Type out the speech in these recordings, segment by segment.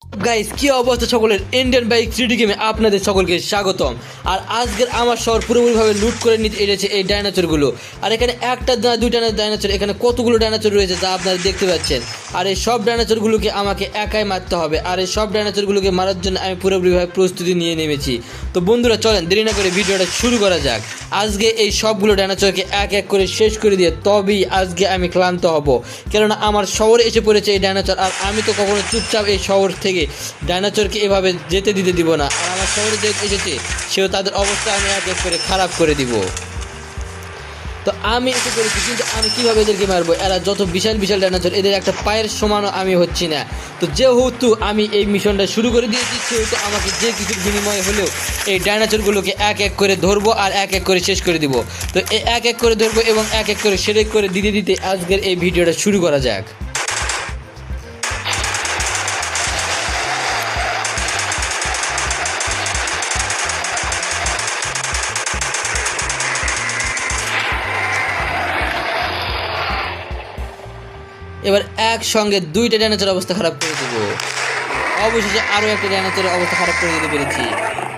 Guys কি অবস্থা সকলের, ইন্ডিয়ান বাইক 3D গেমে আপনাদের সকলকে স্বাগতম। আর আজকের আমার শহর পুরোপুরিভাবে লুট করে নিতে এসেছে এই ডাইনোসরগুলো। আর এখানে একটা না দুইটা না ডাইনোসর, এখানে কতগুলো ডাইনোসর রয়েছে যা আপনারা দেখতে পাচ্ছেন। আর এই সব ডাইনোসরগুলোকে আমাকে একাই মারতে হবে। আর এই সব ডাইনোসরগুলোকে মারার জন্য আমি পুরোপুরিভাবে প্রস্তুতি নিয়ে নেমেছি। তো বন্ধুরা চলেন দেরি না করে ভিডিওটা শুরু করা যাক। আজকে এই সবগুলো ডাইনোসরকে এক এক করে শেষ করে দিয়ে তবেই আজকে আমি ক্লান্ত হব, কেননা আমার শহরে এসে পড়েছে এই ডাইনোসর। আর আমি তো কখনো চুপচাপ এই শহর থেকে ডাইনোসরকে এভাবে যেতে দিতে দিব না। আর আমার শহরে যে এসেছে সেও তাদের অবস্থা আমি এক এক করে খারাপ করে দিব। তো আমি এসে করেছি, কিন্তু আমি কীভাবে এদেরকে মারবো? এরা যত বিশাল বিশাল ডাইনোসর, এদের একটা পায়ের সমানও আমি হচ্ছি না। তো যেহেতু আমি এই মিশনটা শুরু করে দিয়েছি, সেহেতু আমাকে যে কিছুর বিনিময়ে হলেও এই ডাইনোসরগুলোকে এক এক করে ধরবো আর এক এক করে শেষ করে দিব। তো এক এক করে ধরবো এবং এক এক করে সেরেক করে দিতে দিতে আজকের এই ভিডিওটা শুরু করা যাক। এবার একসঙ্গে দুইটা ডাইনোসরের অবস্থা খারাপ করে দেবো। অবশেষে আরও একটা ডাইনোসরের অবস্থা খারাপ করে দিতে পেরেছি।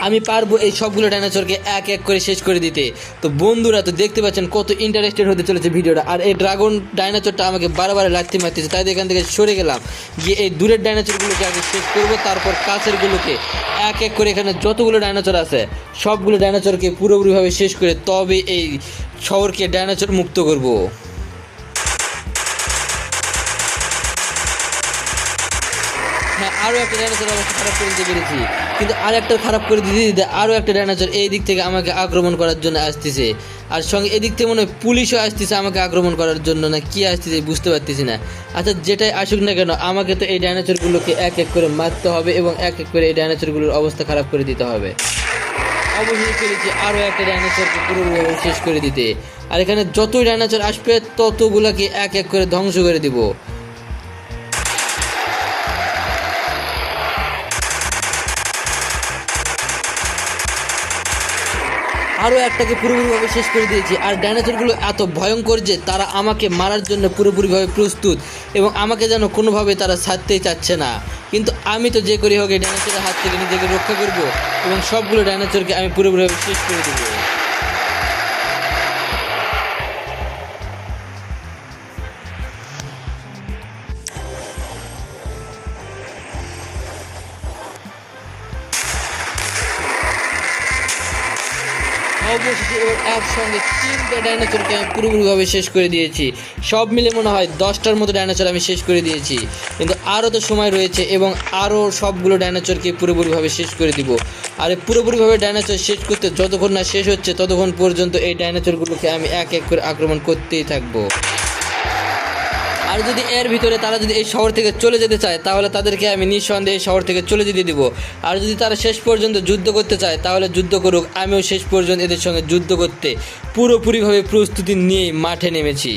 আমি পারবো এই সবগুলো ডাইনোসরকে এক এক করে শেষ করে দিতে। তো বন্ধুরা তো দেখতে পাচ্ছেন কত ইন্টারেস্টেড হতে চলেছে ভিডিওটা। আর এই ড্রাগন ডাইনোসরটা আমাকে বারবার লাগতে মারতেছে, তাই এখান থেকে সরে গেলাম, গিয়ে এই দূরের ডাইনোসরগুলোকে আগে শেষ করবো, তারপর কাছেরগুলোকে এক এক করে এখানে যতগুলো ডাইনোসর আছে সবগুলো ডাইনোসরকে পুরোপুরিভাবে শেষ করে তবে এই শহরকে ডাইনোসর মুক্ত করবো। হ্যাঁ, আরও একটা ডাইনোসর অবস্থা খারাপ করে দিতে পেরেছি, কিন্তু আর একটা খারাপ করে দিতে দিতে আরও একটা ডাইনোসর এই দিক থেকে আমাকে আক্রমণ করার জন্য আসতেছে। আর সঙ্গে এদিক থেকে মনে হয় পুলিশও আসতেছে আমাকে আক্রমণ করার জন্য, না কি আসতেছে বুঝতে পারতেছি না। আচ্ছা যেটাই আসুক না কেন, আমাকে তো এই ডাইনোসরগুলোকে এক এক করে মারতে হবে এবং এক এক করে এই ডাইনোসরগুলোর অবস্থা খারাপ করে দিতে হবে। অবশ্যই পেরেছি আরও একটা ডাইনোসরকে পুরোপুরি শেষ করে দিতে। আর এখানে যতই ডাইনোসর আসবে ততগুলোকে এক এক করে ধ্বংস করে দিব। আরও একটাকে পুরোপুরিভাবে শেষ করে দিয়েছি। আর ডাইনোসরগুলো এত ভয়ঙ্কর যে তারা আমাকে মারার জন্য পুরোপুরিভাবে প্রস্তুত এবং আমাকে যেন কোনোভাবে তারা ছাড়তেই চাচ্ছে না। কিন্তু আমি তো যে করি হোক এই ডাইনোসরের হাত থেকে নিজেকে রক্ষা করব এবং সবগুলো ডাইনোসরকে আমি পুরোপুরিভাবে শেষ করে দেবো। অবশেষে এবার একসঙ্গে 3টা ডাইনোসরকে আমি পুরোপুরিভাবে শেষ করে দিয়েছি। সব মিলে মনে হয় 10টার মতো ডাইনোসর আমি শেষ করে দিয়েছি, কিন্তু আরও তো সময় রয়েছে এবং আরও সবগুলো ডাইনোসরকে পুরোপুরিভাবে শেষ করে দিব। আর এই পুরোপুরিভাবে ডাইনোসর শেষ করতে যতক্ষণ না শেষ হচ্ছে ততক্ষণ পর্যন্ত এই ডাইনোসরগুলোকে আমি এক এক করে আক্রমণ করতেই থাকবো। আর যদি এর ভিতরে তারা যদি এই শহর থেকে চলে যেতে চায় তাহলে তাদেরকে আমি নিঃসন্দেহে শহর থেকে চলে যেতে দিব। আর যদি তারা শেষ পর্যন্ত যুদ্ধ করতে চায় তাহলে যুদ্ধ করুক, আমিও শেষ পর্যন্ত এদের সঙ্গে যুদ্ধ করতে পুরোপুরিভাবে প্রস্তুতি নিয়েই মাঠে নেমেছি।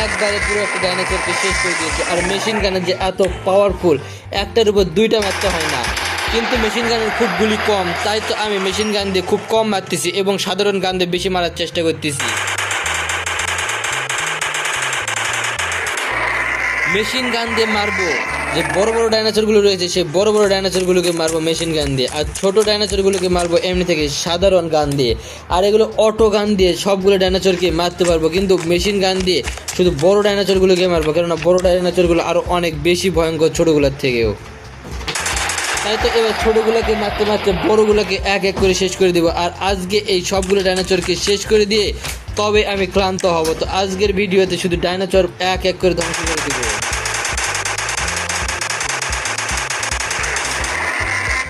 একবারে পুরো একটা ডাইনোসরকে শেষ করে দিয়েছে। আর মেশিন গানের যে এত পাওয়ারফুল, একটার উপর দুইটা মারতে হয় না, কিন্তু মেশিন গানের খুব গুলি কম, তাই তো আমি মেশিন গান দিয়ে খুব কম মারতেছি এবং সাধারণ গান দিয়ে বেশি মারার চেষ্টা করতেছি। মেশিন গান দিয়ে মারবো যে বড় বড় ডাইনোসরগুলো রয়েছে, সেই বড় বড় ডাইনোসরগুলোকে মারবো মেশিন গান দিয়ে, আর ছোট ডাইনোসরগুলোকে মারবো এমনি থেকে সাধারণ গান দিয়ে। আর এগুলো অটো গান দিয়ে সবগুলো ডাইনোসরকে মারতে পারবো, কিন্তু মেশিন গান দিয়ে শুধু বড় ডাইনোসরগুলোকে মারবো, কেননা বড় ডাইনোসরগুলো আরও অনেক বেশি ভয়ঙ্কর ছোটোগুলোর থেকেও। তাই তো এবার ছোটোগুলোকে মারতে মারতে বড়গুলোকে এক এক করে শেষ করে দেবো। আর আজকে এই সবগুলো ডাইনোসরকে শেষ করে দিয়ে তবে আমি ক্লান্ত হব। তো আজকের ভিডিওতে শুধু ডাইনোসর এক এক করে ধ্বংস করে দেবো।